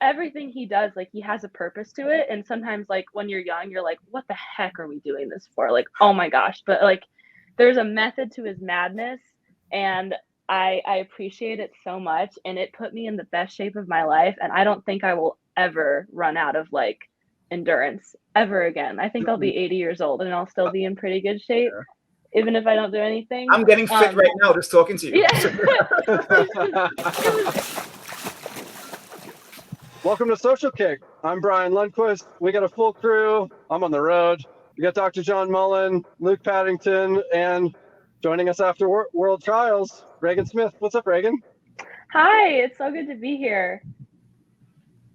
everything he does, like, he has a purpose to it. And sometimes, like, when you're young, you're like, what the heck are we doing this for? Like, oh my gosh. But like, there's a method to his madness, and I appreciate it so much. And it put me in the best shape of my life. And I don't think I will ever run out of like endurance ever again. I think I'll be 80 years old and I'll still be in pretty good shape, even if I don't do anything. I'm getting fit right now just talking to you. Yeah. Welcome to Social Kick. I'm Brian Lundquist. We got a full crew. I'm on the road. We got Dr. John Mullen, Luke Paddington, and joining us after World Trials, Regan Smith. What's up, Regan? Hi, it's so good to be here.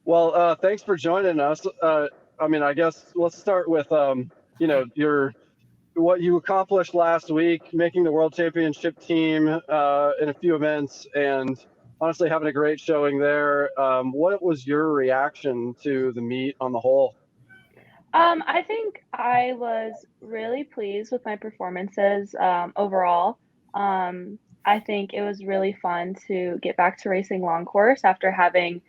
Well, thanks for joining us. I guess let's start with, what you accomplished last week, making the World Championship team in a few events, and honestly having a great showing there. What was your reaction to the meet on the whole? I think I was really pleased with my performances overall. I think it was really fun to get back to racing long course after having,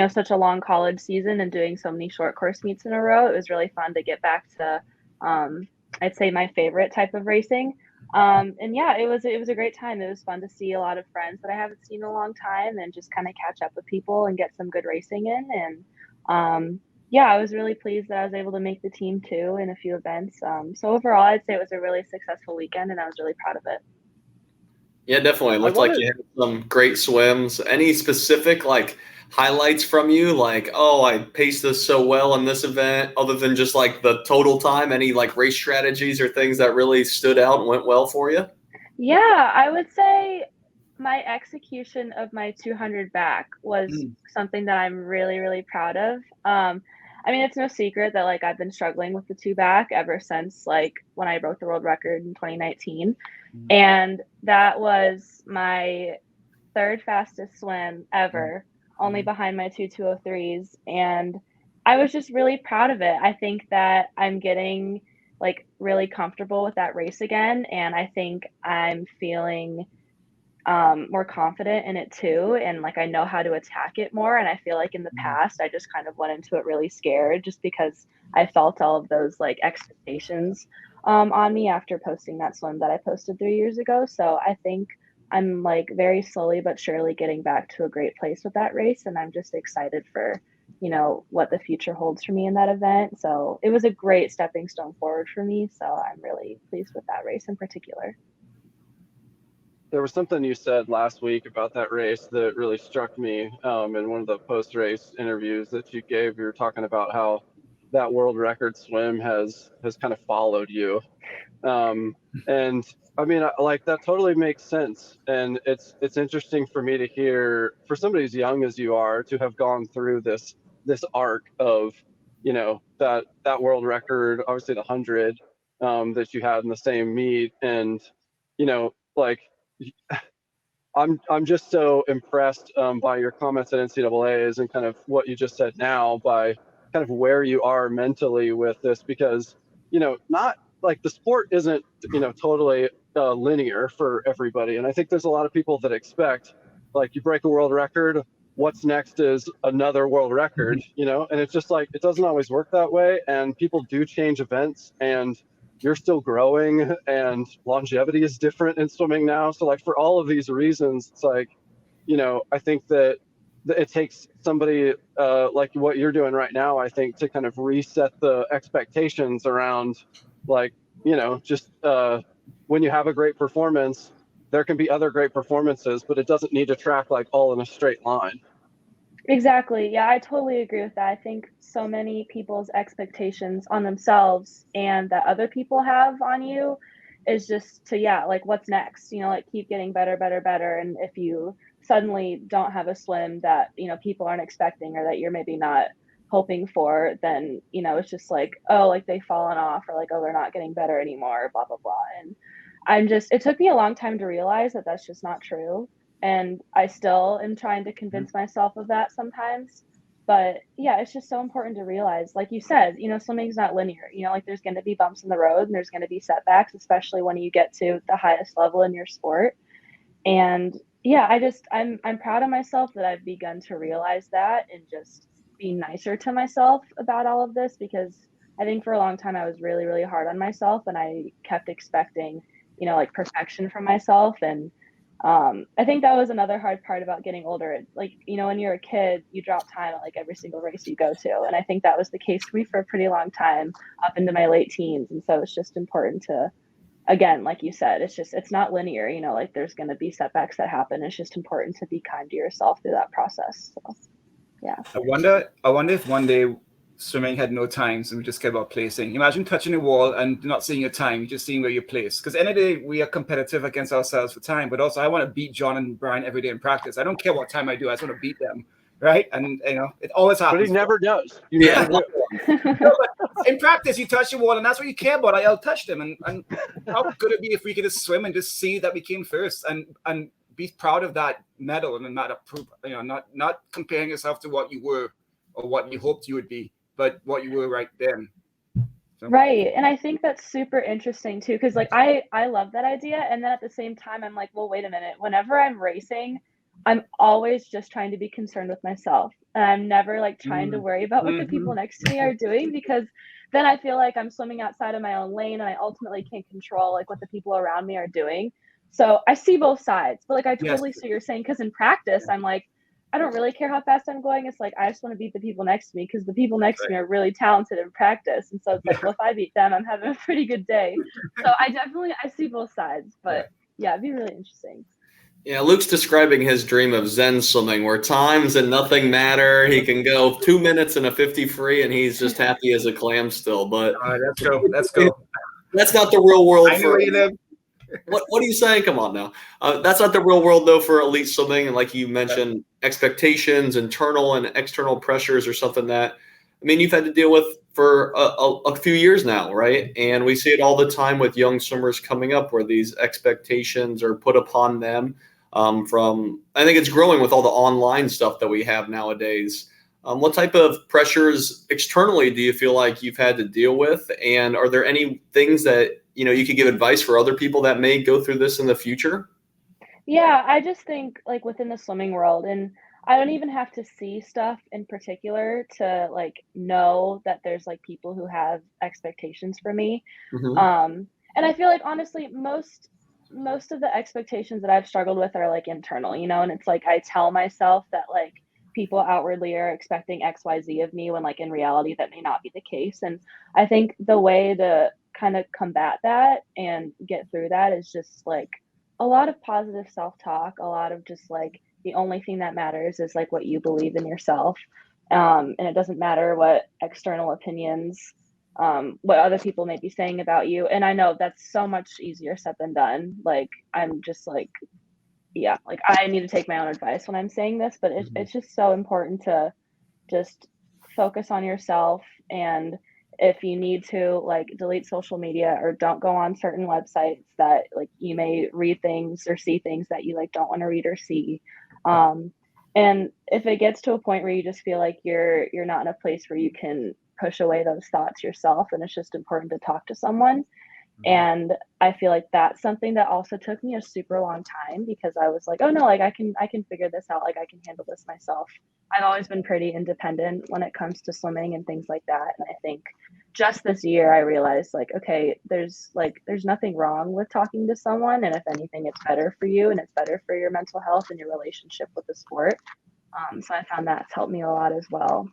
such a long college season and doing so many short course meets in a row. It was really fun to get back to, I'd say, my favorite type of racing. And yeah, it was a great time. It was fun to see a lot of friends that I haven't seen in a long time and just kind of catch up with people and get some good racing in. And yeah, I was really pleased that I was able to make the team too in a few events. So overall, I'd say it was a really successful weekend, and I was really proud of it. Yeah, definitely. It looked like you had some great swims. Any specific like highlights from you? Like, oh, I paced this so well in this event, other than just like the total time? Any like race strategies or things that really stood out and went well for you? Yeah, I would say my execution of my 200 back was something that I'm really, really proud of. I mean, it's no secret that like I've been struggling with the two back ever since like when I broke the world record in 2019. And that was my third fastest swim ever, only behind my two 203s. And I was just really proud of it. I think that I'm getting like really comfortable with that race again. And I think I'm feeling more confident in it too. And like I know how to attack it more. And I feel like in the past, I just kind of went into it really scared just because I felt all of those like expectations on me after posting that swim that I posted 3 years ago. So I think I'm like very slowly but surely getting back to a great place with that race. And I'm just excited for, what the future holds for me in that event. So it was a great stepping stone forward for me. So I'm really pleased with that race in particular. There was something you said last week about that race that really struck me in one of the post-race interviews that you gave. You were talking about how that world record swim has kind of followed you. And I mean, like that totally makes sense. And it's interesting for me to hear, for somebody as young as you are, to have gone through this arc of, that world record, obviously the 100 that you had in the same meet. And, like, I'm just so impressed by your comments at NCAA's and kind of what you just said now, by kind of where you are mentally with this, because not like the sport isn't totally linear for everybody, and I think there's a lot of people that expect like you break a world record, what's next is another world record, and it's just like it doesn't always work that way, and people do change events, and you're still growing, and longevity is different in swimming now. So like for all of these reasons, it's like, I think that it takes somebody like what you're doing right now, I think, to kind of reset the expectations around like, just when you have a great performance, there can be other great performances, but it doesn't need to track like all in a straight line. Exactly. Yeah, I totally agree with that. I think so many people's expectations on themselves and that other people have on you is just to, yeah, like what's next? Like keep getting better, better, better. And if you suddenly don't have a swim that, people aren't expecting or that you're maybe not hoping for, then, it's just like, oh, like they've fallen off or like, oh, they're not getting better anymore, blah, blah, blah. And it took me a long time to realize that that's just not true. And I still am trying to convince myself of that sometimes. But yeah, it's just so important to realize, like you said, swimming's not linear. Like there's going to be bumps in the road and there's going to be setbacks, especially when you get to the highest level in your sport. And yeah, I'm proud of myself that I've begun to realize that and just be nicer to myself about all of this, because I think for a long time I was really, really hard on myself, and I kept expecting, like perfection from myself. And I think that was another hard part about getting older. Like, when you're a kid, you drop time at like every single race you go to. And I think that was the case for me for a pretty long time up into my late teens. And so it's just important to, again, like you said, it's not linear, like there's going to be setbacks that happen. It's just important to be kind to yourself through that process. So, yeah. I wonder if one day swimming had no times and we just care about placing. Imagine touching a wall and not seeing your time, you're just seeing where you place. Because end of the day, we are competitive against ourselves for time, but also I want to beat John and Brian every day in practice. I don't care what time I do, I just want to beat them, right? And it always happens. But he never does. You never do. No, but in practice, you touch the wall, and that's what you care about. I'll touch them, and how good it'd be if we could just swim and just see that we came first and be proud of that medal, and not approve, not comparing yourself to what you were or what you hoped you would be, but what you were right then. So. Right. And I think that's super interesting too, because like I love that idea. And then at the same time, I'm like, well, wait a minute. Whenever I'm racing, I'm always just trying to be concerned with myself. And I'm never like trying to worry about what the people next to me are doing, because then I feel like I'm swimming outside of my own lane, and I ultimately can't control like what the people around me are doing. So I see both sides, but like I totally see what you're saying, because in practice, I'm like, I don't really care how fast I'm going. It's like, I just want to beat the people next to me, because the people next to me are really talented in practice. And so it's like, well, if I beat them, I'm having a pretty good day. So I see both sides, but yeah, it'd be really interesting. Yeah, Luke's describing his dream of Zen swimming, where times and nothing matter. He can go 2 minutes in a 50 free, and he's just happy as a clam still. But let's go. That's not the real world. I know where you live. What are you saying? Come on now. That's not the real world, though, for elite swimming. And like you mentioned, expectations, internal and external pressures are something that, you've had to deal with for a few years now, right? And we see it all the time with young swimmers coming up, where these expectations are put upon them I think it's growing with all the online stuff that we have nowadays. What type of pressures externally do you feel like you've had to deal with? And are there any things that, you could give advice for other people that may go through this in the future? Yeah, I just think like within the swimming world, and I don't even have to see stuff in particular to like know that there's like people who have expectations for me. And I feel like honestly, most of the expectations that I've struggled with are like internal, and it's like I tell myself that like people outwardly are expecting XYZ of me, when like in reality that may not be the case. And I think the way to kind of combat that and get through that is just like a lot of positive self-talk, a lot of just like the only thing that matters is like what you believe in yourself. And it doesn't matter what external opinions, what other people may be saying about you. And I know that's so much easier said than done. Like, I'm just like, yeah, like I need to take my own advice when I'm saying this, but it's just so important to just focus on yourself. And if you need to like delete social media or don't go on certain websites that like you may read things or see things that you like don't want to read or see. And if it gets to a point where you just feel like you're not in a place where you can push away those thoughts yourself, and it's just important to talk to someone. And I feel like that's something that also took me a super long time, because I was like, oh no, like I can figure this out. Like I can handle this myself. I've always been pretty independent when it comes to swimming and things like that. And I think just this year I realized like, okay, there's nothing wrong with talking to someone. And if anything, it's better for you, and it's better for your mental health and your relationship with the sport. So I found that's helped me a lot as well.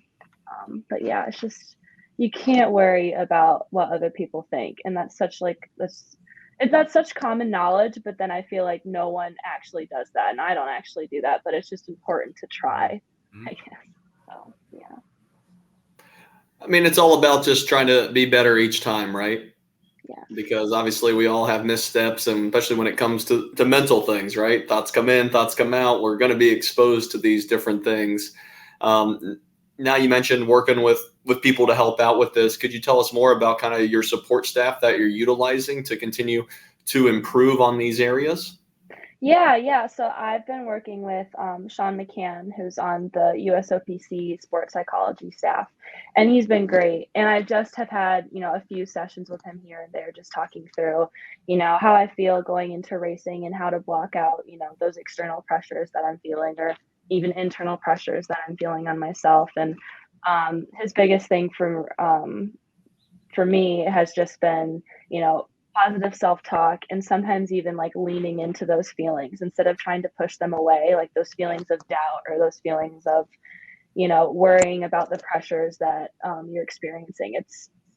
But yeah, it's just, you can't worry about what other people think. And that's such that's such common knowledge, but then I feel like no one actually does that. And I don't actually do that, but it's just important to try, I guess. So, yeah. It's all about just trying to be better each time, right? Yeah. Because obviously we all have missteps, and especially when it comes to mental things, right? Thoughts come in, thoughts come out. We're going to be exposed to these different things. Now you mentioned working with people to help out with this. Could you tell us more about kind of your support staff that you're utilizing to continue to improve on these areas? Yeah. So I've been working with Shone, who's on the USOPC sports psychology staff, and he's been great. And I just have had, a few sessions with him here and there, just talking through, how I feel going into racing and how to block out, those external pressures that I'm feeling, or even internal pressures that I'm feeling on myself. And his biggest thing for me has just been, positive self-talk, and sometimes even like leaning into those feelings instead of trying to push them away, like those feelings of doubt or those feelings of, worrying about the pressures that you're experiencing.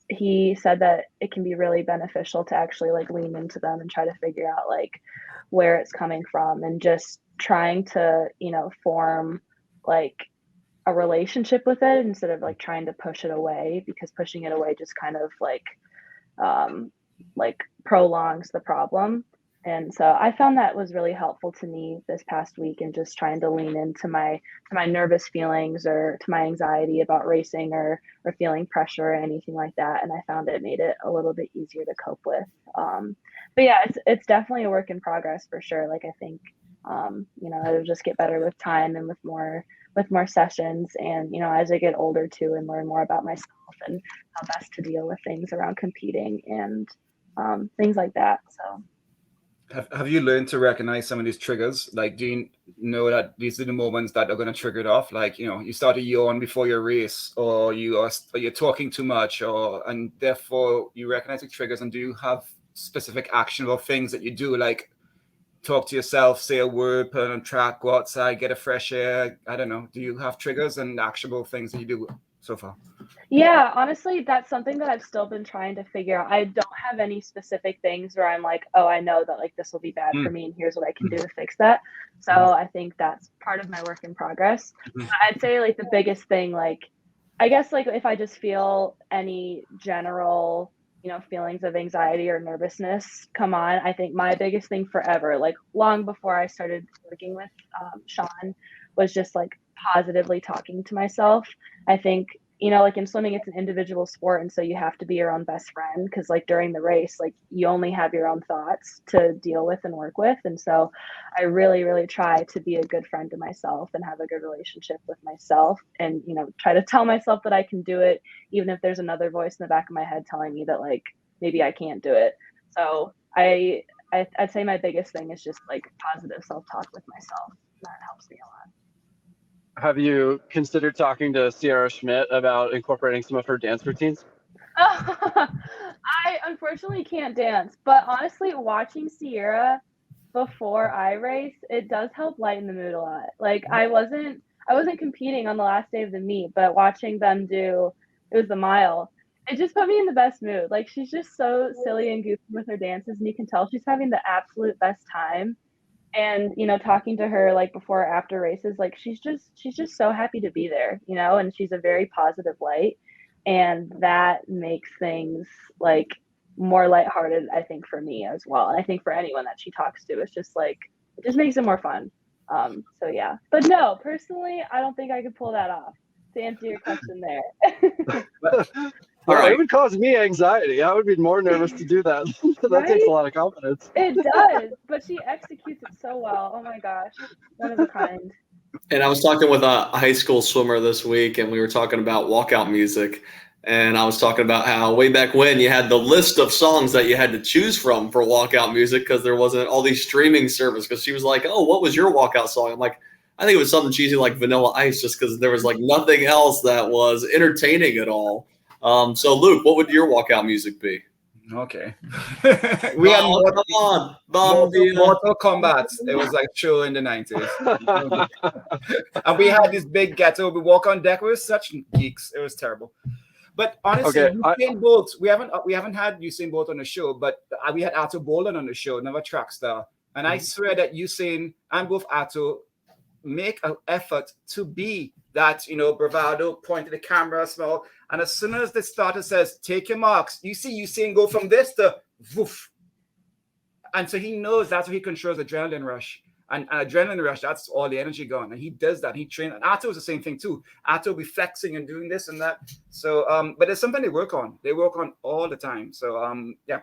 He said that it can be really beneficial to actually like lean into them and try to figure out like where it's coming from, and just trying to, form like a relationship with it instead of like trying to push it away, because pushing it away just kind of like prolongs the problem. And so I found that was really helpful to me this past week, and just trying to lean into my nervous feelings or to my anxiety about racing or feeling pressure or anything like that. And I found it made it a little bit easier to cope with. But yeah, it's definitely a work in progress for sure. Like I think it'll just get better with time and with more sessions, and as I get older too and learn more about myself and how best to deal with things around competing and things like that. So have you learned to recognize some of these triggers? Like, do you know that these are the moments that are going to trigger it off? Like, you start to yawn before your race, or you're talking too much, and therefore you recognize the triggers. And do you have specific actionable things that you do, like talk to yourself, say a word, put on track, go outside, get a fresh air? I don't know. Do you have triggers and actionable things that you do so far? Yeah, honestly, that's something that I've still been trying to figure out. I don't have any specific things where I'm like, oh, I know that like this will be bad for me and here's what I can do to fix that. So I think that's part of my work in progress. I'd say like the biggest thing, like, I guess like if I just feel any general, feelings of anxiety or nervousness come on, I think my biggest thing forever, like long before I started working with Sean, was just like positively talking to myself. I think, like in swimming, it's an individual sport. And so you have to be your own best friend, because like during the race, like you only have your own thoughts to deal with and work with. And so I really, really try to be a good friend to myself and have a good relationship with myself, and, try to tell myself that I can do it, even if there's another voice in the back of my head telling me that like, maybe I can't do it. So I'd say my biggest thing is just like positive self-talk with myself. That helps me a lot. Have you considered talking to Sierra Schmidt about incorporating some of her dance routines? I unfortunately can't dance, but honestly, watching Sierra before I race, it does help lighten the mood a lot. Like I wasn't competing on the last day of the meet, but watching them it was the mile, it just put me in the best mood. Like she's just so silly and goofy with her dances, and you can tell she's having the absolute best time. And talking to her like before or after races, like she's just so happy to be there, and she's a very positive light, and that makes things like more lighthearted, I think, for me as well, and I think for anyone that she talks to. It's just like, it just makes it more fun. So yeah, but no, personally, I don't think I could pull that off, to answer your question there. Well, right. It would cause me anxiety. I would be more nervous to do that. That Right? Takes a lot of confidence. It does, but she executes it so well. Oh my gosh, one of a kind. And I was talking with a high school swimmer this week, and we were talking about walkout music. And I was talking about how way back when you had the list of songs that you had to choose from for walkout music, because there wasn't all these streaming service. Because she was like, oh, what was your walkout song? I'm like, I think it was something cheesy like Vanilla Ice, just because there was like nothing else that was entertaining at all. So Luke, what would your walkout music be? Okay. We had Mortal Kombat. It was like show in the 90s. And we had this big ghetto. We walk on deck. We were such geeks. It was terrible. But honestly, okay, Usain Bolt, we haven't had Usain Bolt on the show, but we had Atto Bolan on the show, another track star. And I swear that Usain and both Atto make an effort to be that, bravado, point to the camera, smile. And as soon as the starter says, take your marks, you see Usain go from this to woof. And so he knows that's what he controls, adrenaline rush. And adrenaline rush, that's all the energy going. And he does that. He trains. And Atto is the same thing too. Atto will be flexing and doing this and that. So, but it's something they work on. They work on all the time. So, yeah.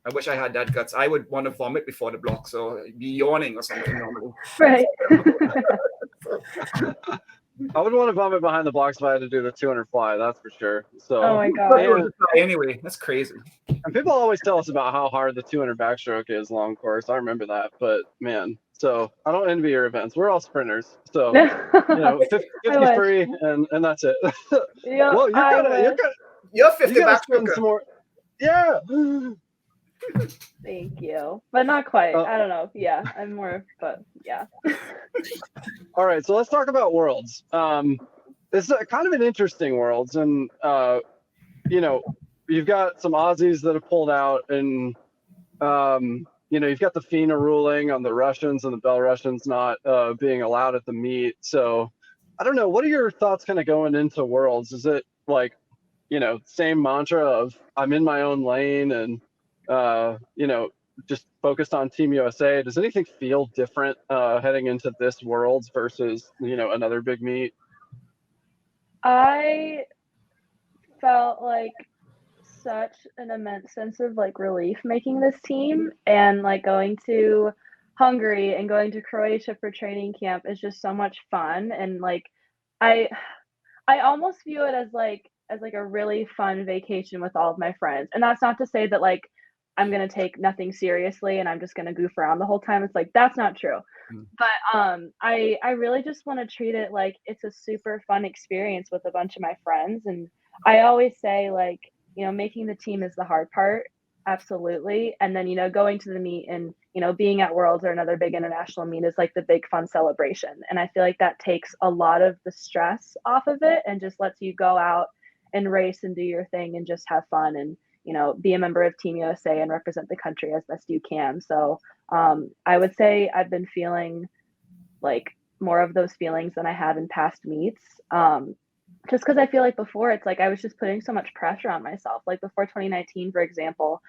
I wish I had that guts. I would want to vomit before the block, so be yawning or something normally. Right. I wouldn't want to vomit behind the blocks if I had to do the 200 fly, that's for sure. So, Oh my god. Anyway, that's crazy. And people always tell us about how hard the 200 backstroke is long course. I remember that, but man, so I don't envy your events. We're all sprinters, so 50 free, and that's it. Yeah, well, you're 50 you gotta spend backstroker. some more. Yeah. Thank you, but not quite. I don't know. Yeah, I'm more, but yeah. All right, so let's talk about Worlds. It's kind of an interesting Worlds, and you've got some Aussies that have pulled out, and you've got the FINA ruling on the Russians and the Belarusians not being allowed at the meet. So I don't know. What are your thoughts kind of going into Worlds? Is it like, same mantra of I'm in my own lane and, just focused on Team USA? Does anything feel different heading into this Worlds versus, another big meet? I felt like such an immense sense of like relief making this team, and like going to Hungary and going to Croatia for training camp is just so much fun. And like I almost view it as like a really fun vacation with all of my friends. And that's not to say that like I'm gonna take nothing seriously and I'm just gonna goof around the whole time. It's like that's not true. But I really just want to treat it like it's a super fun experience with a bunch of my friends. And I always say like, making the team is the hard part, absolutely. And then going to the meet and being at Worlds or another big international meet is like the big fun celebration. And I feel like that takes a lot of the stress off of it and just lets you go out and race and do your thing and just have fun and be a member of Team USA and represent the country as best you can. So I would say I've been feeling like more of those feelings than I have in past meets. Just because I feel like before it's like I was just putting so much pressure on myself. Like before 2019, for example,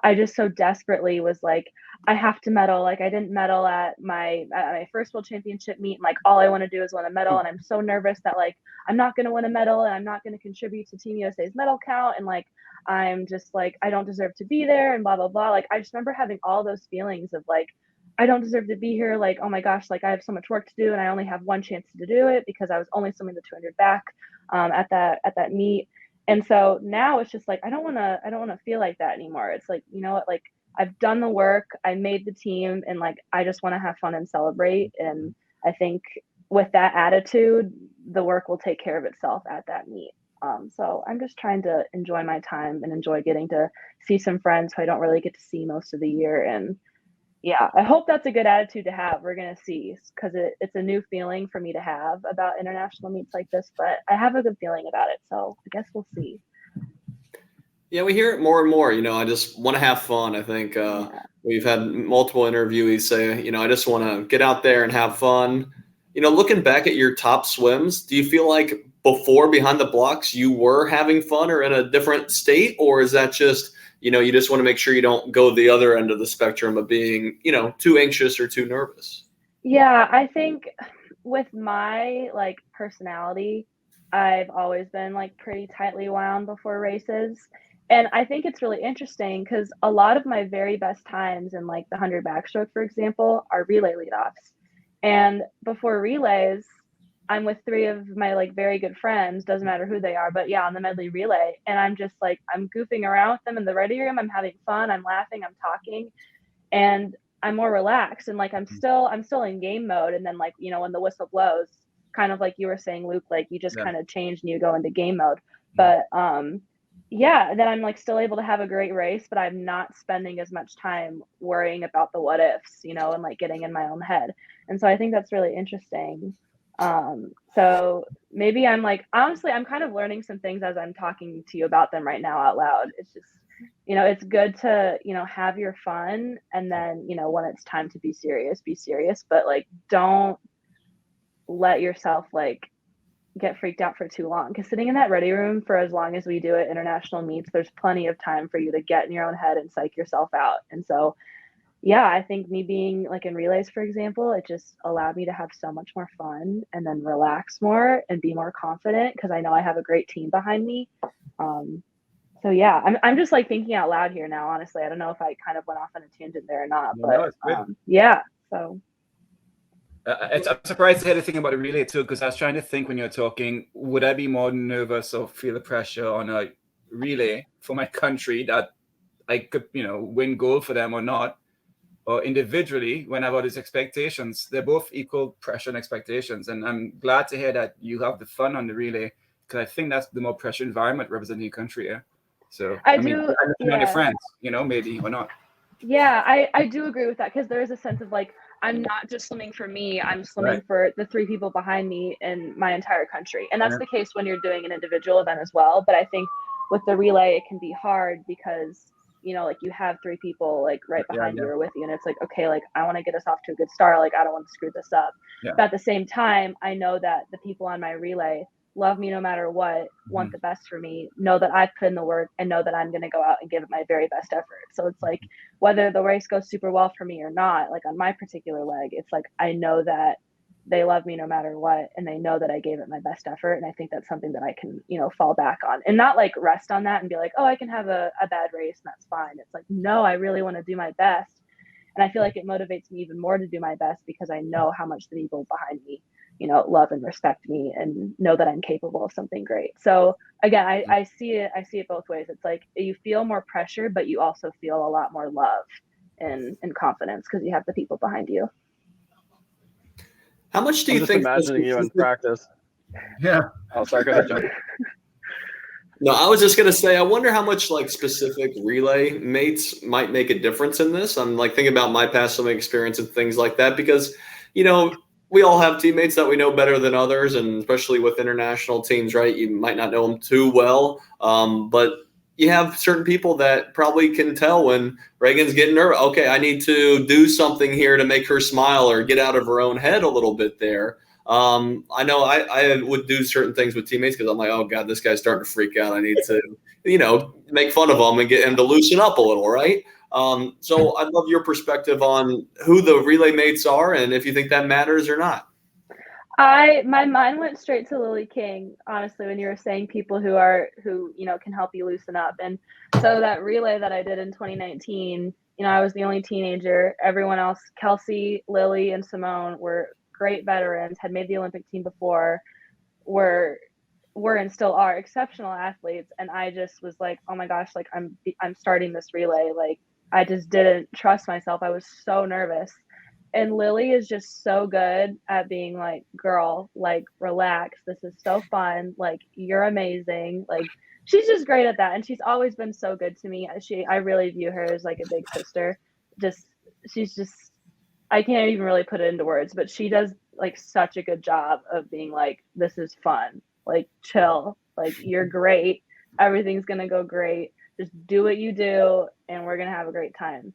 I just so desperately was like, I have to medal. Like I didn't medal at my first World Championship meet. And like all I want to do is win a medal. And I'm so nervous that like I'm not going to win a medal and I'm not going to contribute to Team USA's medal count. And like I'm just like I don't deserve to be there and blah blah blah. Like I just remember having all those feelings of like I don't deserve to be here. Like oh my gosh, like I have so much work to do and I only have one chance to do it because I was only swimming the 200 back at that meet. And so now it's just like I don't want to feel like that anymore. It's like, you know what, like I've done the work, I made the team, and like I just want to have fun and celebrate. And I think with that attitude, the work will take care of itself at that meet. So I'm just trying to enjoy my time and enjoy getting to see some friends who I don't really get to see most of the year. And yeah, I hope that's a good attitude to have. We're going to see, because it's a new feeling for me to have about international meets like this, but I have a good feeling about it. So I guess we'll see. Yeah, we hear it more and more. I just want to have fun. I think we've had multiple interviewees say, I just want to get out there and have fun. Looking back at your top swims, do you feel like before behind the blocks you were having fun or in a different state? Or is that just, you just want to make sure you don't go the other end of the spectrum of being, too anxious or too nervous? Yeah, I think with my like personality, I've always been like pretty tightly wound before races. And I think it's really interesting because a lot of my very best times in like the 100 backstroke, for example, are relay leadoffs. And before relays, I'm with three of my like very good friends, doesn't matter who they are, but yeah, on the medley relay. And I'm just like, I'm goofing around with them in the ready room. I'm having fun. I'm laughing. I'm talking. And I'm more relaxed. And like, I'm still in game mode. And then like, when the whistle blows, kind of like you were saying, Luke, like you just kind of change and you go into game mode. But yeah, then I'm like still able to have a great race, but I'm not spending as much time worrying about the what ifs, and like getting in my own head. And so I think that's really interesting. So maybe I'm like, honestly, I'm kind of learning some things as I'm talking to you about them right now out loud. It's just, it's good to, have your fun. And then, when it's time to be serious, but like, don't let yourself like get freaked out for too long, because sitting in that ready room for as long as we do at international meets, there's plenty of time for you to get in your own head and psych yourself out. And so yeah, I think me being like in relays, for example, it just allowed me to have so much more fun and then relax more and be more confident because I know I have a great team behind me. So yeah, I'm just like thinking out loud here now, honestly. I don't know if I kind of went off on a tangent there or not, but yeah, so. I'm surprised to hear the thing about the relay too, because I was trying to think when you're talking, would I be more nervous or feel the pressure on a relay for my country that I could, win gold for them or not, or individually when I've got these expectations? They're both equal pressure and expectations, and I'm glad to hear that you have the fun on the relay, because I think that's the more pressure environment representing your country. Yeah. So I mean, do, on your yeah. friends, maybe or not. Yeah, I do agree with that, because there is a sense of like, I'm not just swimming for me, I'm swimming Right. for the 3 people behind me in my entire country. And that's the case when you're doing an individual event as well. But I think with the relay, it can be hard because, like you have 3 people like right behind you or with you. And it's like, okay, like I want to get us off to a good start. Like I don't want to screw this up. Yeah. But at the same time, I know that the people on my relay love me no matter what, want the best for me, know that I've put in the work, and know that I'm going to go out and give it my very best effort. So it's like, whether the race goes super well for me or not, like on my particular leg, it's like, I know that they love me no matter what, and they know that I gave it my best effort. And I think that's something that I can, fall back on, and not like rest on that and be like, oh, I can have a bad race and that's fine. It's like, no, I really want to do my best. And I feel like it motivates me even more to do my best, because I know how much the people behind me, love and respect me and know that I'm capable of something great. So again, I see it both ways. It's like you feel more pressure, but you also feel a lot more love and confidence because you have the people behind you. How much do I'm you just think? imagining you in practice. Yeah. Oh, sorry. Go ahead, John. No, I was just gonna say, I wonder how much like specific relay mates might make a difference in this. I'm like thinking about my past swimming experience and things like that, because we all have teammates that we know better than others, and especially with international teams, right? You might not know them too well, but you have certain people that probably can tell when Regan's getting nervous. Okay, I need to do something here to make her smile or get out of her own head a little bit there. I know I would do certain things with teammates because I'm like, oh God, this guy's starting to freak out. I need to, make fun of him and get him to loosen up a little, right? So I'd love your perspective on who the relay mates are and if you think that matters or not. My mind went straight to Lily King, honestly, when you were saying people who can help you loosen up. And so that relay that I did in 2019, I was the only teenager. Everyone else, Kelsey, Lily, and Simone, were great veterans, had made the Olympic team before, were and still are exceptional athletes. And I just was like, oh my gosh, like I'm starting this relay. Like I just didn't trust myself. I was so nervous. And Lily is just so good at being like, girl, like relax. This is so fun. Like you're amazing. Like she's just great at that. And she's always been so good to me. I really view her as like a big sister. She's just, I can't even really put it into words, but she does like such a good job of being like, this is fun. Like chill. Like you're great. Everything's going to go great. Just do what you do and we're going to have a great time.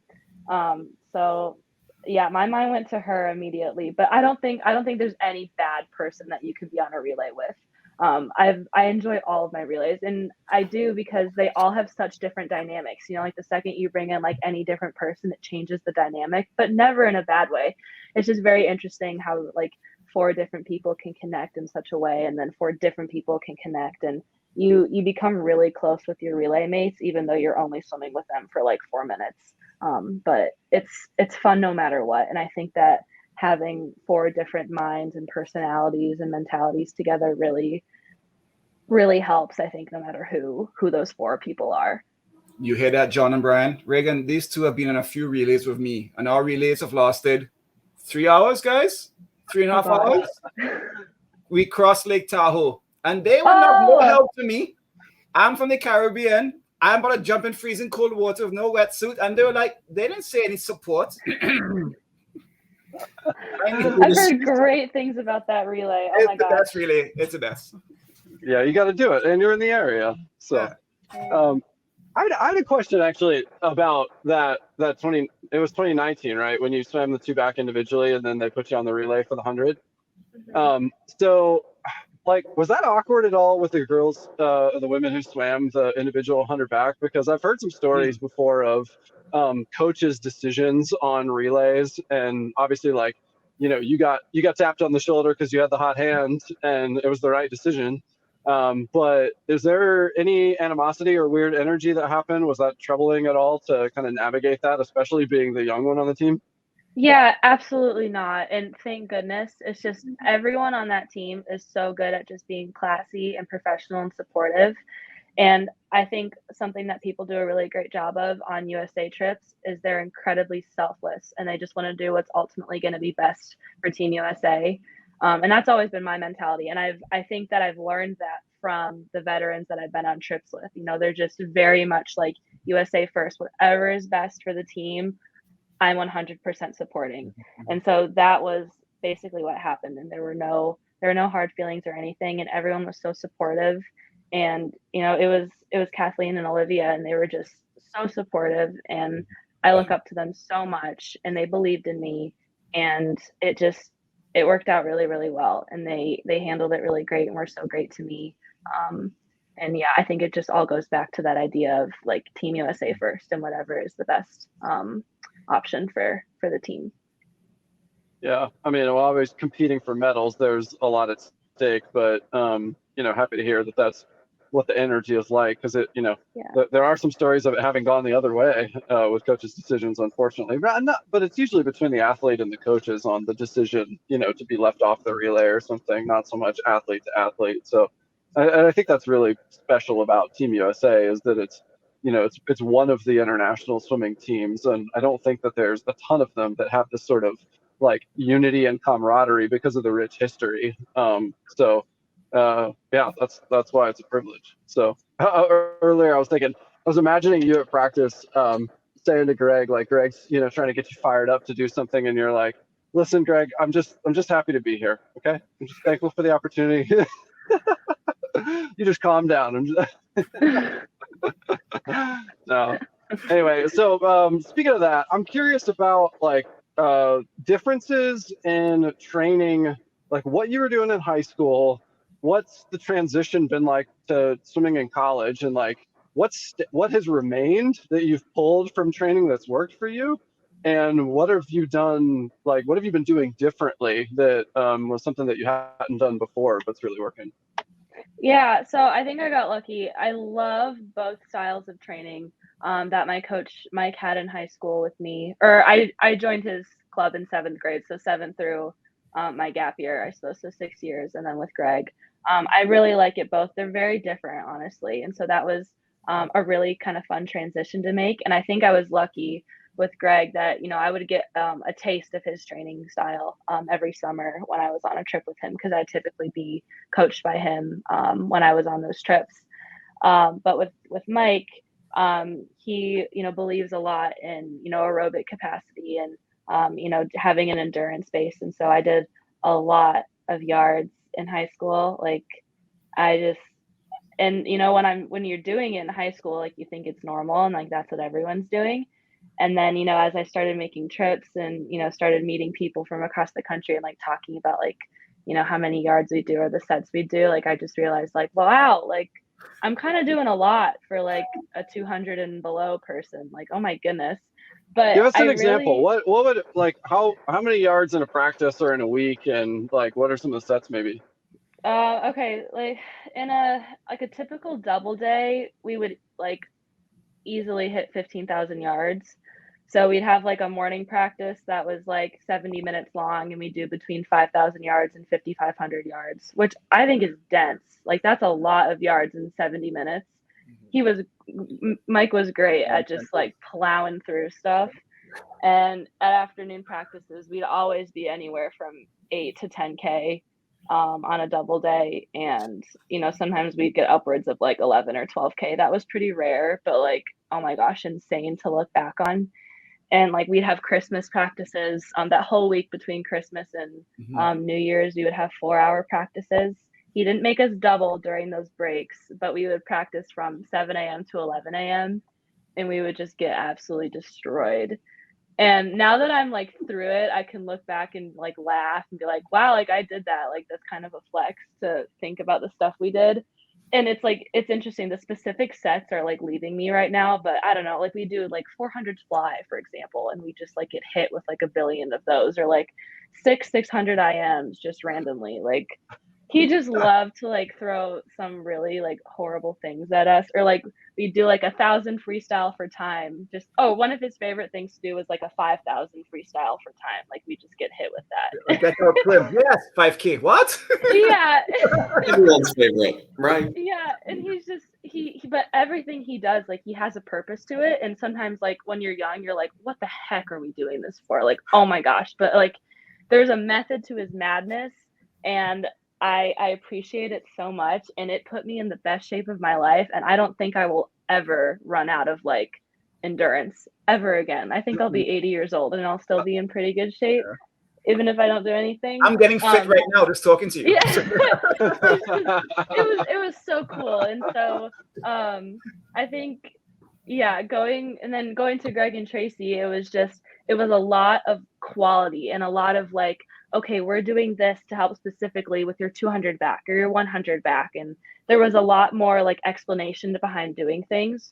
So yeah, my mind went to her immediately, but I don't think there's any bad person that you could be on a relay with. I enjoy all of my relays, and I do because they all have such different dynamics. Like the second you bring in like any different person, it changes the dynamic, but never in a bad way. It's just very interesting how like 4 different people can connect in such a way, and then 4 different people can connect, and you become really close with your relay mates, even though you're only swimming with them for like 4 minutes. But it's fun no matter what. And I think that having 4 different minds and personalities and mentalities together really, really helps, I think, no matter who those 4 people are. You hear that, John and Brian? Regan, these 2 have been on a few relays with me, and our relays have lasted 3 hours, guys. 3.5 hours. We crossed Lake Tahoe, and they were not no help to me. I'm from the Caribbean. I'm about to jump in freezing cold water with no wetsuit, and they were like, they didn't say any support. I've heard great things about that relay. Oh my god, it's the best relay. It's the best. Yeah, you got to do it, and you're in the area. So, I had a question actually about that 20. It was 2019, right? When you swam the 2 back individually, and then they put you on the relay for the 100. So, like, was that awkward at all with the girls, the women who swam the individual 100 back? Because I've heard some stories before of coaches' decisions on relays, and obviously, like, you got tapped on the shoulder because you had the hot hand, and it was the right decision. But is there any animosity or weird energy that happened? Was that troubling at all to kind of navigate that, especially being the young one on the team? Yeah, absolutely not. And thank goodness. It's just everyone on that team is so good at just being classy and professional and supportive. And I think something that people do a really great job of on USA trips is they're incredibly selfless and they just want to do what's ultimately going to be best for Team USA. And that's always been my mentality. And I think that I've learned that from the veterans that I've been on trips with. You know, they're just very much like USA first, whatever is best for the team. I'm 100% supporting. And so that was basically what happened. And there were no hard feelings or anything. And everyone was so supportive. And, you know, it was Kathleen and Olivia, and they were just so supportive. And I look up to them so much, and they believed in me. And it worked out really, really well. And they handled it really great and were so great to me. And yeah, I think it just all goes back to that idea of like Team USA first and whatever is the best option for the team. Yeah, I mean, while always competing for medals, there's a lot at stake, but you know, happy to hear that that's what the energy is like, because it, you know, there are some stories of it having gone the other way with coaches' decisions, unfortunately, but it's usually between the athlete and the coaches on the decision, you know, to be left off the relay or something, not so much athlete to athlete. So I think that's really special about Team USA is that it's, you know, it's one of the international swimming teams, and I don't think that there's a ton of them that have this sort of like unity and camaraderie because of the rich history. Yeah, that's why it's a privilege. So earlier I was imagining you at practice saying to Greg, like, Greg's, you know, trying to get you fired up to do something, and you're like, listen, Greg, I'm just happy to be here. Okay, I'm just thankful for the opportunity. You just calm down. No. Anyway, so speaking of that, I'm curious about like differences in training, like what you were doing in high school. What's the transition been like to swimming in college, and like what has remained that you've pulled from training that's worked for you, and what have you done, like what have you been doing differently that was something that you hadn't done before but's really working? Yeah, so I think I got lucky. I love both styles of training that my coach Mike had in high school with me. Or I joined his club in seventh grade, so seventh through my gap year, I suppose, so 6 years, and then with Greg. I really like it both. They're very different, honestly, and so that was a really kind of fun transition to make. And I think I was lucky with Greg that, you know, I would get a taste of his training style every summer when I was on a trip with him, because I'd typically be coached by him when I was on those trips. But with Mike, he, you know, believes a lot in, you know, aerobic capacity and, you know, having an endurance base. And so I did a lot of yards in high school. Like I just, and you know, when you're doing it in high school, like you think it's normal and like that's what everyone's doing. And then, you know, as I started making trips and, you know, started meeting people from across the country and like talking about like, you know, how many yards we do or the sets we do, like I just realized like, wow, like I'm kind of doing a lot for like a 200 and below person. Like, oh my goodness. But give us an I example. really, What would, like, how many yards in a practice or in a week, and like what are some of the sets maybe? okay, like in a typical double day, we would like easily hit 15,000 yards. So we'd have like a morning practice that was like 70 minutes long, and we do between 5,000 yards and 5,500 yards, which I think is dense. Like that's a lot of yards in 70 minutes. Mike was great at just like plowing through stuff. And at afternoon practices, we'd always be anywhere from 8 to 10K on a double day. And, you know, sometimes we'd get upwards of like 11 or 12K. That was pretty rare, but like, oh my gosh, insane to look back on. And like we'd have Christmas practices that whole week between Christmas and New Year's. We would have 4-hour practices. He didn't make us double during those breaks, but we would practice from 7 a.m. to 11 a.m. and we would just get absolutely destroyed. And now that I'm like through it, I can look back and like laugh and be like, wow, like I did that. Like that's kind of a flex to think about the stuff we did. And it's like, it's interesting. The specific sets are like leaving me right now, but I don't know. Like we do like 400 fly, for example, and we just like get hit with like a billion of those, or like 600 IMs just randomly. Like he just loved to like throw some really like horrible things at us, or like we do like 1,000 freestyle for time. Just one of his favorite things to do was like a 5,000 freestyle for time. Like we just get hit with that. Get our swim. Yes, 5K. What? Yeah. Everyone's favorite, right? Yeah, and he's just but everything he does, like he has a purpose to it. And sometimes like when you're young, you're like, what the heck are we doing this for? Like, oh my gosh. But like there's a method to his madness, and I appreciate it so much, and it put me in the best shape of my life. And I don't think I will ever run out of like endurance ever again. I think I'll be 80 years old and I'll still be in pretty good shape, even if I don't do anything. I'm getting fit right now just talking to you. Yeah. it was so cool. And so I think going to Greg and Tracy, it was a lot of quality and a lot of like, okay, we're doing this to help specifically with your 200 back or your 100 back. And there was a lot more like explanation behind doing things,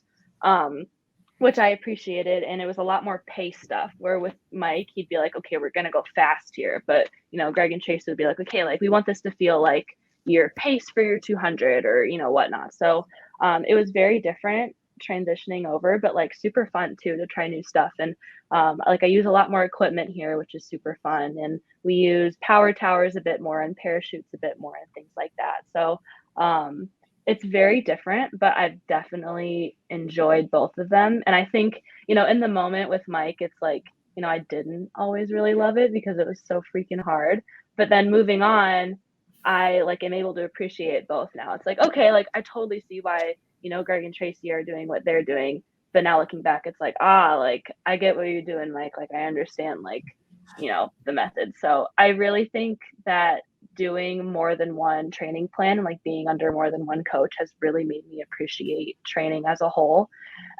which I appreciated. And it was a lot more pace stuff, where with Mike, he'd be like, okay, we're going to go fast here. But, Greg and Tracy would be like, okay, like we want this to feel like your pace for your 200 or, whatnot. So it was very different transitioning over, but like super fun too, to try new stuff. And like I use a lot more equipment here, which is super fun. And we use power towers a bit more and parachutes a bit more and things like that. So it's very different, but I've definitely enjoyed both of them. And I think, in the moment with Mike, it's like, I didn't always really love it because it was so freaking hard. But then moving on, I like am able to appreciate both now. It's like, okay, like I totally see why, Greg and Tracy are doing what they're doing. But now looking back, it's like, like I get what you're doing, Mike. Like I understand, like, the method. So I really think that doing more than one training plan and like being under more than one coach has really made me appreciate training as a whole.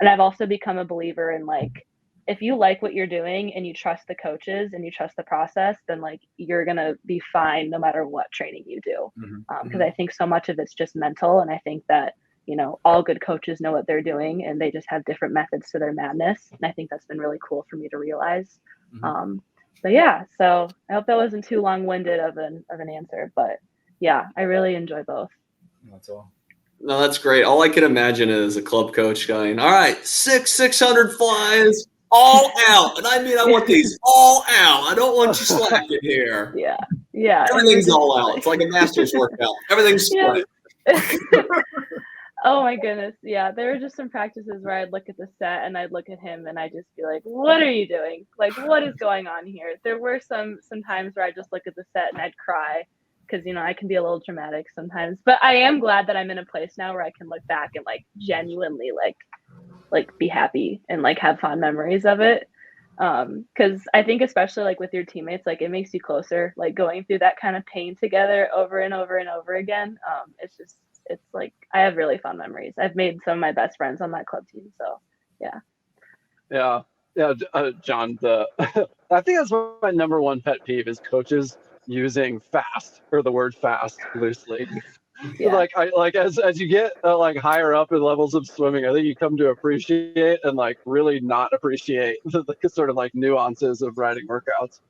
And I've also become a believer in like, if you like what you're doing and you trust the coaches and you trust the process, then like you're going to be fine no matter what training you do. Because I think so much of it's just mental. And I think that, all good coaches know what they're doing and they just have different methods to their madness. And I think that's been really cool for me to realize. But yeah, so I hope that wasn't too long-winded of an answer, but yeah, I really enjoy both. That's all. No, that's great. All I can imagine is a club coach going, all right, 600 flies, all out. And I mean, I want these all out. I don't want you slacking here. Yeah. Everything's all out. It's like a master's workout. Everything's split. Oh my goodness. Yeah. There were just some practices where I'd look at the set and I'd look at him and I'd just be like, what are you doing? Like, what is going on here? There were some times where I'd just look at the set and I'd cry because, I can be a little dramatic sometimes, but I am glad that I'm in a place now where I can look back and like genuinely like be happy and like have fond memories of it. Because I think especially like with your teammates, like it makes you closer, like going through that kind of pain together over and over and over again. It's like I have really fun memories. I've made some of my best friends on that club team. So yeah. John, I think that's my number one pet peeve is coaches using fast or the word fast loosely. Like as you get like higher up in levels of swimming, I think you come to appreciate and like really not appreciate the sort of like nuances of riding workouts.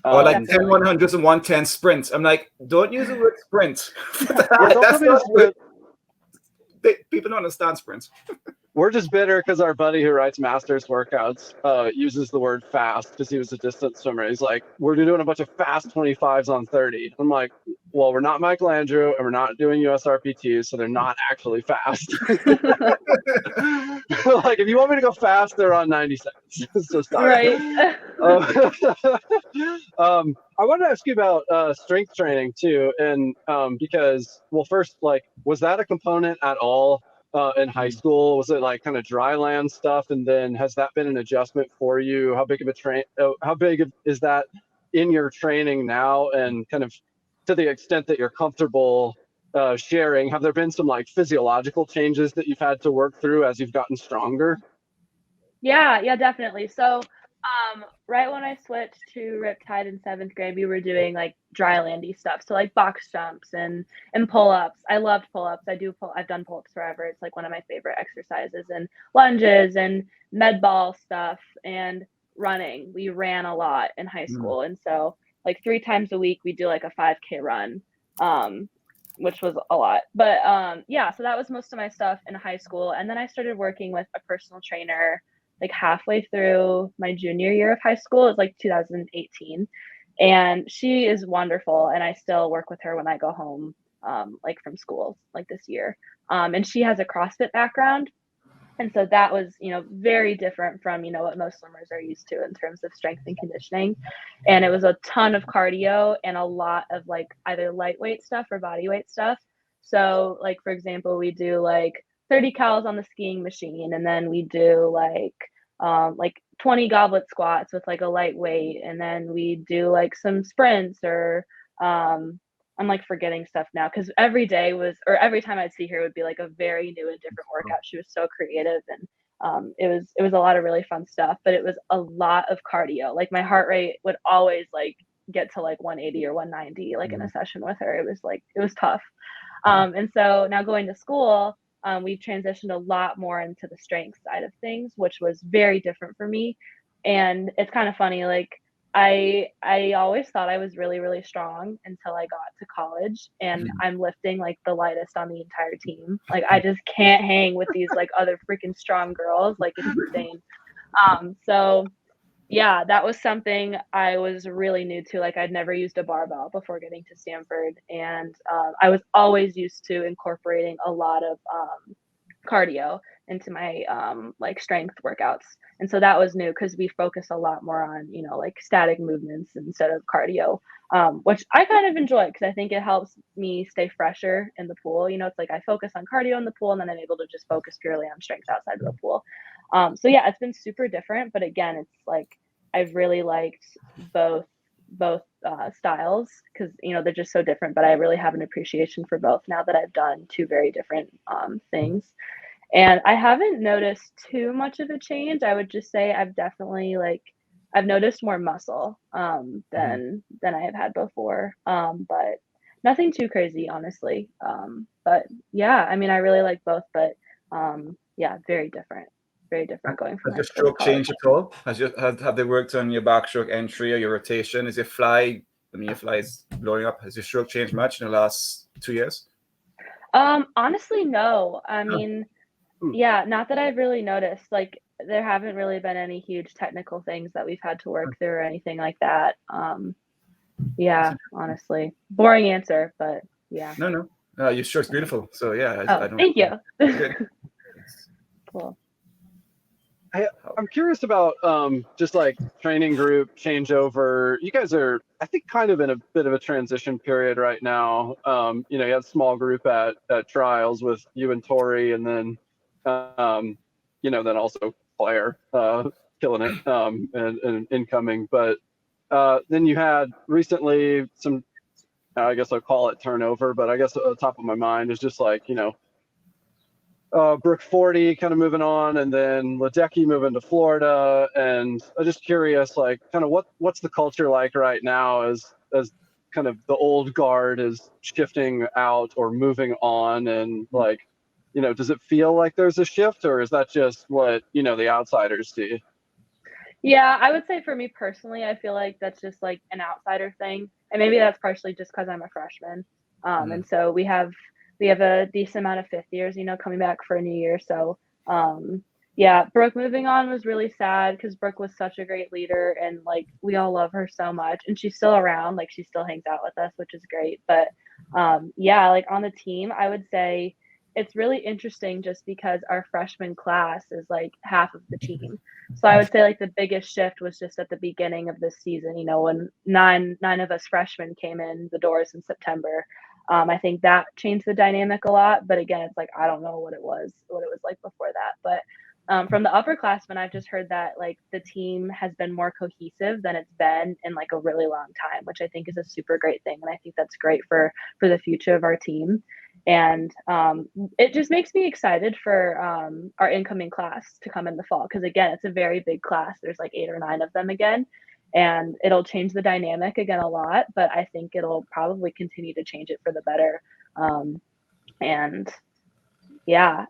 Or like 10 100s and 110 sprints. I'm like, don't use the word sprint. People don't understand sprints. We're just bitter because our buddy who writes masters workouts uses the word fast because he was a distance swimmer. He's like, we're doing a bunch of fast 25s on 30. I'm like, well, we're not Michelangelo and we're not doing USRPTs, so they're not actually fast. Like, if you want me to go fast, they're on 90 seconds. So stop. Right. I want to ask you about strength training too, and because, well, first, like, was that a component at all in high school? Was it like kind of dry land stuff, and then has that been an adjustment for you? How big is that in your training now, and kind of to the extent that you're comfortable sharing, have there been some like physiological changes that you've had to work through as you've gotten stronger? Yeah, definitely. So right when I switched to Riptide in 7th grade, we were doing like dry landy stuff. So like box jumps and pull-ups. I loved pull-ups. I've done pull-ups forever. It's like one of my favorite exercises, and lunges and med ball stuff and running. We ran a lot in high school. And so like 3 times a week we do like a 5K run. which was a lot. But yeah, so that was most of my stuff in high school. And then I started working with a personal trainer like halfway through my junior year of high school. It was like 2018. And she is wonderful. And I still work with her when I go home, like from school, like this year. And she has a CrossFit background. And so that was, very different from, what most swimmers are used to in terms of strength and conditioning. And it was a ton of cardio and a lot of like either lightweight stuff or body weight stuff. So like, for example, we do like 30 cals on the skiing machine, and then we do like 20 goblet squats with like a lightweight. And then we do like some sprints or, I'm like forgetting stuff now because every time I'd see her would be like a very new and different workout. She was so creative, and it was a lot of really fun stuff, but it was a lot of cardio. Like my heart rate would always like get to like 180 or 190 like in a session with her. It was tough. And so now going to school, we've transitioned a lot more into the strength side of things, which was very different for me. And it's kind of funny, like I always thought I was really, really strong until I got to college, and I'm lifting like the lightest on the entire team. Like I just can't hang with these like other freaking strong girls. Like it's insane. So yeah, that was something I was really new to. Like I'd never used a barbell before getting to Stanford, and I was always used to incorporating a lot of cardio into my like strength workouts. And so that was new because we focus a lot more on, like static movements instead of cardio, which I kind of enjoy because I think it helps me stay fresher in the pool. It's like I focus on cardio in the pool, and then I'm able to just focus purely on strength outside of the pool. So yeah, it's been super different, but again, it's like I've really liked both styles because they're just so different, but I really have an appreciation for both now that I've done two very different things. And I haven't noticed too much of a change. I would just say I've definitely I've noticed more muscle than I have had before, but nothing too crazy, honestly. But yeah, I mean, I really like both, but yeah, very different going from Has high your school to stroke college. changed at all? Have they worked on your backstroke entry or your rotation? Is your fly? I mean, your fly is blowing up. Has your stroke changed much in the last 2 years? Honestly, no. I mean, yeah, not that I've really noticed. Like, there haven't really been any huge technical things that we've had to work through or anything like that. Yeah, honestly, boring answer, but yeah. No. Your stroke's beautiful. So yeah, I don't. Thank you. Good. Cool. I'm curious about just like training group changeover. You guys are, I think, kind of in a bit of a transition period right now. You had a small group at trials with you and Tori, and then then also Claire killing it and incoming. But then you had recently some, I guess I'll call it turnover, but I guess at the top of my mind is just like, Brooke 40 kind of moving on, and then Ledecky moving to Florida. And I'm just curious, like, kind of what's the culture like right now as kind of the old guard is shifting out or moving on, and like, does it feel like there's a shift, or is that just what the outsiders see? Yeah, I would say for me personally, I feel like that's just like an outsider thing, and maybe that's partially just because I'm a freshman, and so we have a decent amount of fifth years, coming back for a new year. So, yeah, Brooke moving on was really sad because Brooke was such a great leader, and like we all love her so much, and she's still around, like she still hangs out with us, which is great. But yeah, like on the team, I would say it's really interesting just because our freshman class is like half of the team. So I would say like the biggest shift was just at the beginning of this season, when nine of us freshmen came in the doors in September. I think that changed the dynamic a lot, but again, it's like I don't know what it was like before that. But from the upperclassmen, I've just heard that like the team has been more cohesive than it's been in like a really long time, which I think is a super great thing, and I think that's great for the future of our team. And it just makes me excited for our incoming class to come in the fall, because again, it's a very big class. There's like 8 or 9 of them again, and it'll change the dynamic again a lot, but I think it'll probably continue to change it for the better. And yeah,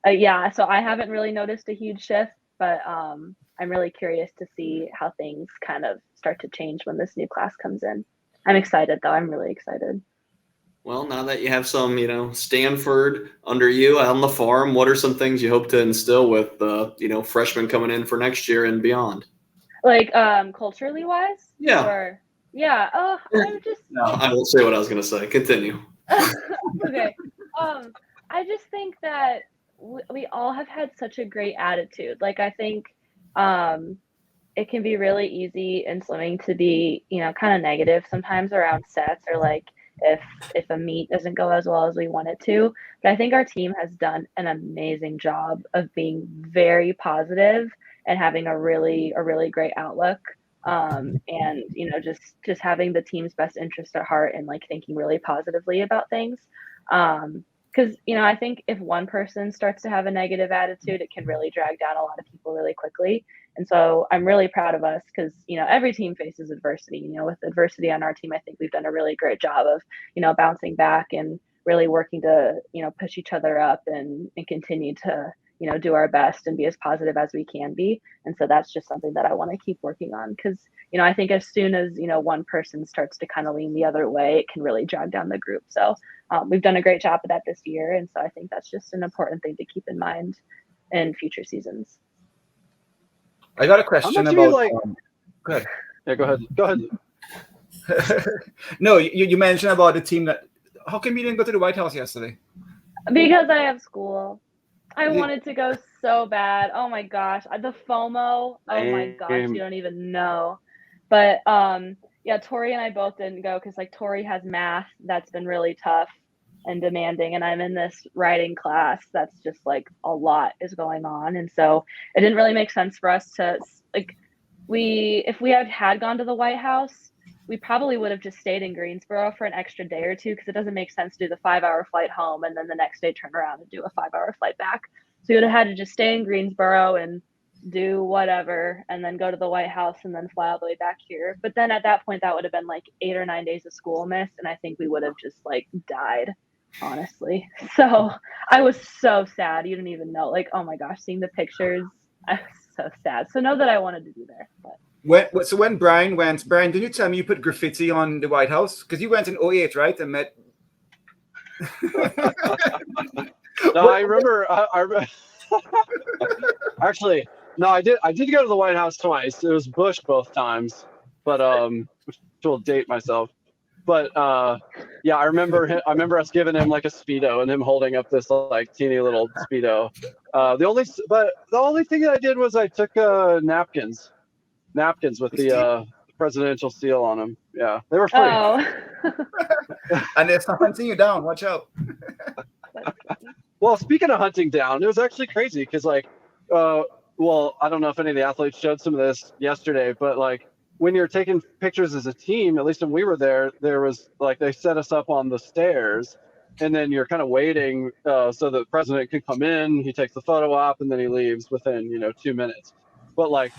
so I haven't really noticed a huge shift, but I'm really curious to see how things kind of start to change when this new class comes in. I'm excited though. I'm really excited. Well, now that you have some, Stanford under you on the farm, what are some things you hope to instill with the, freshmen coming in for next year and beyond? Like culturally wise? Yeah. Or yeah. Oh, I would just No, I won't say what I was going to say. Continue. okay. I just think that we all have had such a great attitude. Like I think it can be really easy in swimming to be, kind of negative sometimes around sets or like if a meet doesn't go as well as we want it to. But I think our team has done an amazing job of being very positive and having a really great outlook. And just having the team's best interest at heart and like thinking really positively about things. Because I think if one person starts to have a negative attitude, it can really drag down a lot of people really quickly. And so I'm really proud of us because, every team faces adversity. With adversity on our team, I think we've done a really great job of, bouncing back and really working to, push each other up and continue to, do our best and be as positive as we can be. And so that's just something that I want to keep working on because, I think as soon as, one person starts to kind of lean the other way, it can really drag down the group. So we've done a great job of that this year. And so I think that's just an important thing to keep in mind in future seasons. I got a question about. Go ahead. Yeah, go ahead. No, you mentioned about the team that. How come you didn't go to the White House yesterday? Because I have school. I wanted to go so bad. Oh my gosh, the FOMO. Oh my gosh, you don't even know. But yeah, Tori and I both didn't go because like Tori has math that's been really tough and demanding, and I'm in this writing class that's just like a lot is going on, and so it didn't really make sense for us to like if we had gone to the White House, we probably would have just stayed in Greensboro for an extra day or two because it doesn't make sense to do the 5-hour flight home and then the next day turn around and do a 5-hour flight back. So we would have had to just stay in Greensboro and do whatever and then go to the White House and then fly all the way back here. But then at that point, that would have been like 8 or 9 days of school missed. And I think we would have just like died, honestly. So I was so sad. You didn't even know. Like, oh my gosh, seeing the pictures, I was so sad. So know that I wanted to be there. But. When Brian went, did you tell me you put graffiti on the White House? Because you went in 2008, right? And met. No, I remember. Actually, no, I did go to the White House twice. It was Bush both times, but which will date myself. But yeah, I remember us giving him like a Speedo and him holding up this like teeny little Speedo. The only thing that I did was I took napkins with the presidential seal on them. Yeah, they were free. Oh. And they're hunting you down. Watch out. Well, speaking of hunting down, it was actually crazy because like, well, I don't know if any of the athletes showed some of this yesterday, but like when you're taking pictures as a team, at least when we were there was like they set us up on the stairs, and then you're kind of waiting so the president could come in. He takes the photo op, and then he leaves within 2 minutes. But like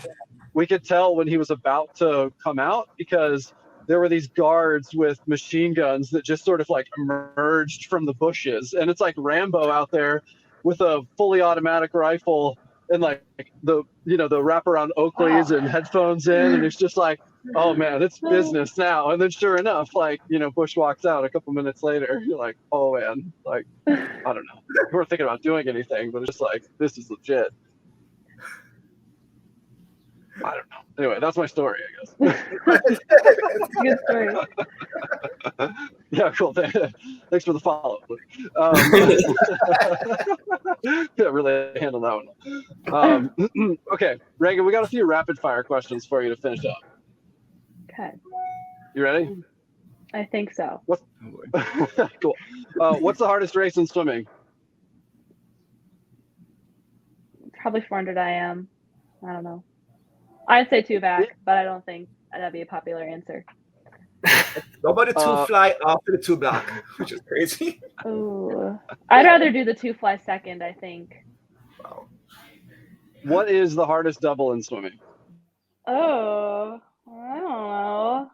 we could tell when he was about to come out because there were these guards with machine guns that just sort of like emerged from the bushes, and it's like Rambo out there with a fully automatic rifle and like the wraparound Oakleys and headphones in, and it's just like, oh man, it's business now. And then sure enough, like Bush walks out a couple minutes later. You're like, oh man, like I don't know, we weren't thinking about doing anything, but it's just like this is legit. I don't know. Anyway, that's my story, I guess. Good story. Yeah, cool. Thanks for the follow-up. Yeah, really handled that one. Okay, Regan, we got a few rapid-fire questions for you to finish up. Okay. You ready? I think so. Cool. What's the hardest race in swimming? Probably 400 IM. I don't know. I'd say 2 back, but I don't think that'd be a popular answer. How about the 2 fly after the 2 back, which is crazy. Ooh. I'd rather do the 2 fly second, I think. Wow. What is the hardest double in swimming? Oh, I don't know.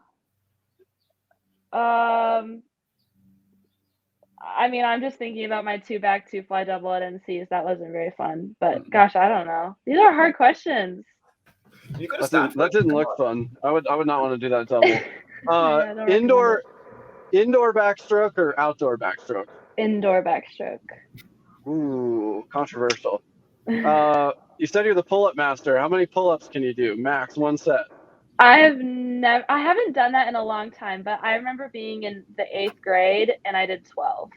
I mean, I'm just thinking about my 2 back, 2 fly double at NC's. That wasn't very fun, but gosh, I don't know. These are hard questions. That didn't look fun. I would not want to do that double. Indoor backstroke or outdoor backstroke? Indoor backstroke. Ooh, controversial. You said you're the pull-up master. How many pull-ups can you do? Max, one set. I haven't done that in a long time, but I remember being in the 8th grade and I did 12.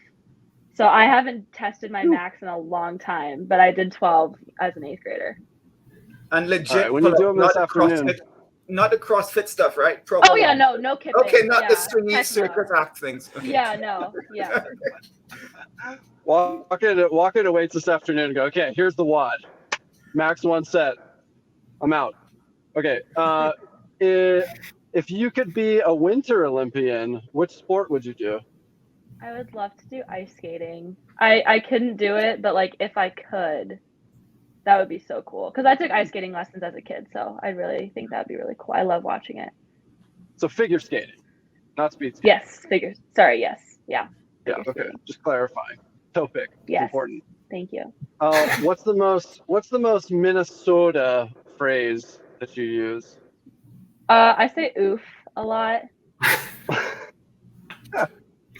So I haven't tested my max in a long time, but I did 12 as an 8th grader. And legit, right, when you do them this afternoon. Not the CrossFit stuff, right? Oh yeah, no kidding. Okay, not the stringy circus act things. Okay. Yeah, no, yeah. Walk into weights this afternoon and go, okay, here's the WOD. Max one set. I'm out. Okay. If you could be a Winter Olympian, which sport would you do? I would love to do ice skating. I couldn't do it, but like if I could, that would be so cool. Because I took ice skating lessons as a kid, so I really think that'd be really cool. I love watching it. So figure skating, not speed skating. Yes, figures. Sorry, yes, yeah. Yeah. Okay. Skating. Just clarifying. Topic. Yes. Important. Thank you. What's the most Minnesota phrase that you use? I say oof a lot.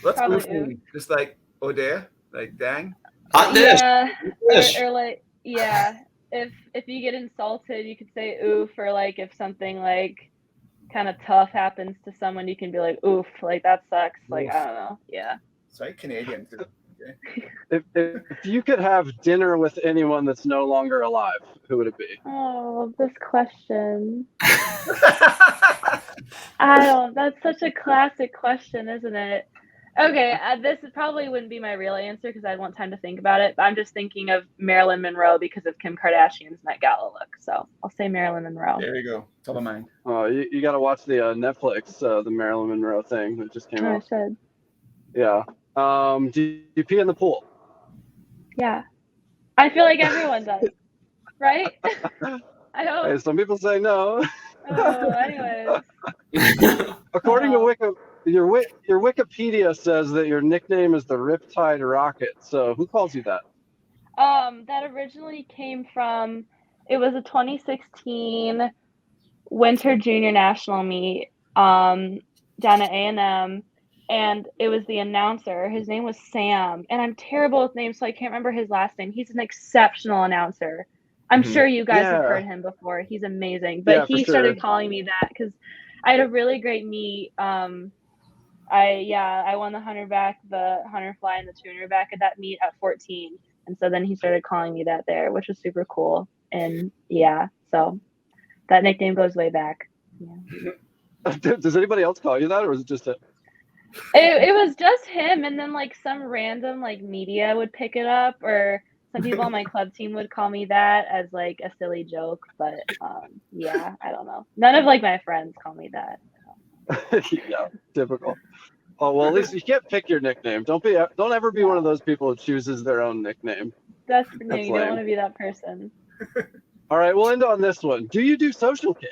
What's oof mean? Just like oh there, like dang. Hot dish. Yeah, or like yeah. If you get insulted, you could say oof, or like if something like kind of tough happens to someone, you can be like oof, like that sucks. Like I don't know. Yeah. Sorry, Canadian too. Okay. If you could have dinner with anyone that's no longer alive, who would it be? Oh, this question. That's such a classic question, isn't it? Okay, this probably wouldn't be my real answer because I'd want time to think about it. But I'm just thinking of Marilyn Monroe because of Kim Kardashian's Met Gala look. So I'll say Marilyn Monroe. There you go. Top of mind. Oh, you got to watch the Netflix, the Marilyn Monroe thing that just came out. I should. Yeah. Do you pee in the pool? Yeah. I feel like everyone does. Right? I hope. Hey, some people say no. Oh, anyways. According to your Wikipedia says that your nickname is the Riptide Rocket. So who calls you that? That originally came from, it was a 2016 Winter Junior National meet down at A&M, and it was the announcer. His name was Sam, and I'm terrible with names, so I can't remember his last name. He's an exceptional announcer. I'm sure you guys have heard him before. He's amazing. But he started calling me that because I had a really great meet. I won the 100 back, the 100 fly, and the 200 back at that meet at 14. And so then he started calling me that there, which was super cool. And yeah, so that nickname goes way back. Yeah. Does anybody else call you that, or was it just a? It was just him, and then like some random like media would pick it up, or some people on my club team would call me that as like a silly joke. But yeah, I don't know. None of like my friends call me that. Yeah, typical. Oh well, at least you can't pick your nickname. Don't ever be one of those people who chooses their own nickname. That's you don't want to be that person. All right, we'll end on this one. Do you do social kick?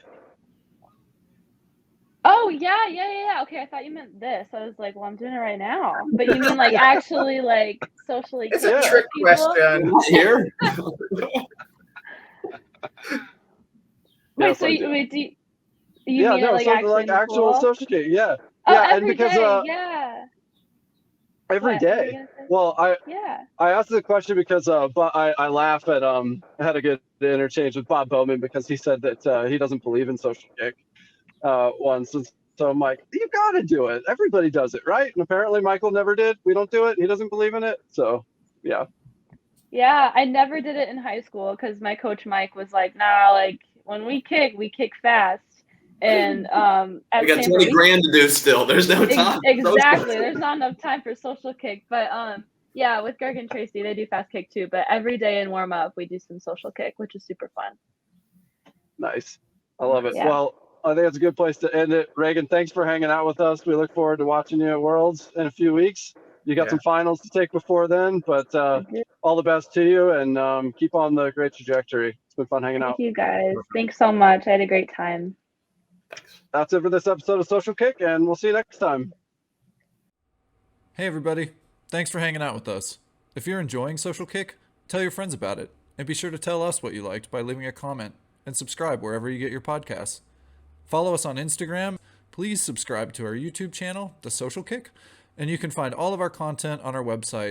Oh yeah. Okay, I thought you meant this. I was like, well, I'm doing it right now. But you mean like actually like socially? It's a trick question. Here. Wait, so do you mean no, like actual social kick? Yeah. Oh, yeah, every and because day, yeah. Every day. Well, I asked the question because I laugh at I had a good interchange with Bob Bowman because he said that he doesn't believe in social kick once, and so I'm like, you got to do it. Everybody does it, right? And apparently Michael never did. We don't do it. He doesn't believe in it. So yeah. Yeah, I never did it in high school because my coach Mike was like, nah, like when we kick fast. And at we got Stanford, 20 grand to do still. There's no time. Exactly. There's not enough time for social kick. But yeah, with Greg and Tracy, they do fast kick too. But every day in warm up, we do some social kick, which is super fun. Nice. I love it. Yeah. Well, I think it's a good place to end it. Regan, thanks for hanging out with us. We look forward to watching you at Worlds in a few weeks. You got some finals to take before then, but all the best to you, and keep on the great trajectory. It's been fun hanging out. Thank you guys. Thanks so much. I had a great time. That's it for this episode of Social Kick, and we'll see you next time. Hey everybody, thanks for hanging out with us. If you're enjoying Social Kick, tell your friends about it, and be sure to tell us what you liked by leaving a comment, and subscribe wherever you get your podcasts. Follow us on Instagram, please subscribe to our YouTube channel, The Social Kick, and you can find all of our content on our website,